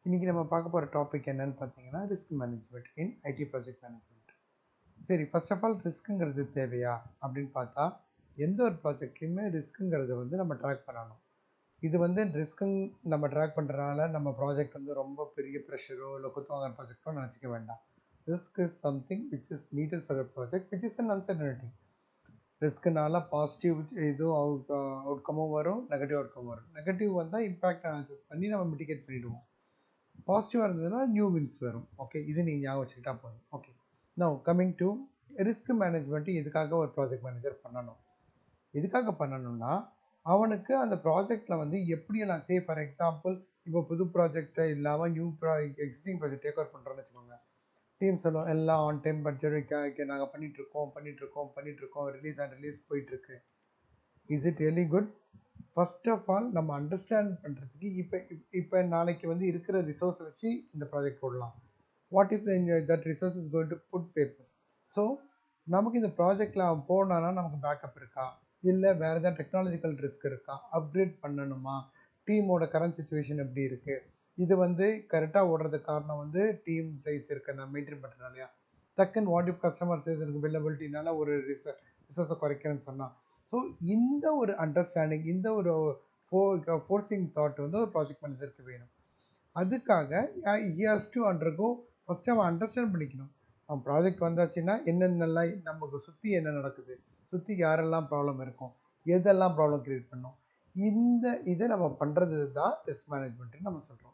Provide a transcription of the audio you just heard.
இன்னைக்கு நம்ம பார்க்க போகிற டாபிக் என்னன்னு பார்த்தீங்கன்னா risk management in IT project management. சரி, ஃபர்ஸ்ட் ஆஃப் ஆல் ரிஸ்க்குங்கிறது தேவையா அப்படின்னு பார்த்தா, எந்த ஒரு ப்ராஜெக்ட்லையுமே ரிஸ்க்குங்கிறத நம்ம ட்ராக் பண்ணணும். இது ரிஸ்க்குங் நம்ம ட்ராக் பண்ணுறதுனால நம்ம ப்ராஜெக்ட் ரொம்ப பெரிய ப்ரெஷரோ இல்லை குத்து வாங்குற ப்ராஜெக்டோ நினச்சிக்க வேண்டாம். Risk is something which is needed for the project which is an uncertainty. ரிஸ்க்குனால பாசிட்டிவ் இதுவும் அவுட்கமும் வரும், நெகட்டிவ் அவுட்கம் வரும். நெகட்டிவ் வந்தால் இம்பேக்ட் அனாலிசிஸ் பண்ணி நம்ம மிட்டிகேட் பண்ணிவிடுவோம். பாசிட்டிவாக இருந்ததுன்னா நியூ வின்ஸ் வரும். ஓகே, இது நீங்கள் ஞாபகம் வச்சுக்கிட்டா போதும். Okay, now coming to risk management. எதுக்காக ஒரு ப்ராஜெக்ட் மேனேஜர் பண்ணணும்? எதுக்காக பண்ணணும்னா, அவனுக்கு அந்த ப்ராஜெக்டில் எப்படியெல்லாம் ஃபார் எக்ஸாம்பிள், இப்போ புது ப்ராஜெக்டை இல்லாமல் new existing project take over பண்ணுறோன்னு வச்சுக்கோங்க. டீம் சொல்லுவோம் எல்லாம் ஆன் டைம் பட்ஜெட் நாங்கள் பண்ணிகிட்ருக்கோம், ரிலீஸ் போயிட்டுருக்கு. Is it really good? First of all நம்ம அண்டர்ஸ்டாண்ட் பண்ணுறதுக்கு இப்போ நாளைக்கு இருக்கிற ரிசோர்ஸை வச்சு இந்த ப்ராஜெக்ட் போடலாம். What if that resource is going to put papers. So நமக்கு இந்த ப்ராஜெக்டில் அவன் போனான்னா நமக்கு பேக்கப் இருக்கா, இல்லை வேறு ஏதாவது டெக்னாலஜிக்கல் ரிஸ்க் இருக்கா, அப்கிரேட் பண்ணணுமா, டீமோட கரண்ட் சுச்சுவேஷன் எப்படி இருக்குது, இது கரெக்டாக ஓடுறதுக்கு காரணம் டீம் சைஸ் இருக்க நான் மெயின்டைன் பண்ணுறேன். டக்குன்னு வாட் இஃப் கஸ்டமர் சைஸ் எனக்கு அவைலபிலிட்டினால ஒரு ரிசோர்ஸை குறைக்கிறேன்னு சொன்னால். ஸோ இந்த ஒரு அண்டர்ஸ்டாண்டிங், இந்த ஒரு ஃபோர்ஸிங் தாட் ஒரு ப்ராஜெக்ட் மேனேஜருக்கு வேணும். அதுக்காக he has to undergo. First அவன் அண்டர்ஸ்டாண்ட் பண்ணிக்கணும். அவன் ப்ராஜெக்ட் வந்தாச்சுன்னா என்னென்னலாம் நமக்கு சுற்றி என்ன நடக்குது, சுற்றி யாரெல்லாம் ப்ராப்ளம் இருக்கும், எதெல்லாம் ப்ராப்ளம் க்ரியேட் பண்ணும், இதை நம்ம பண்ணுறது தான் ரிஸ்க் மேனேஜ்மெண்ட்டுன்னு நம்ம சொல்கிறோம்.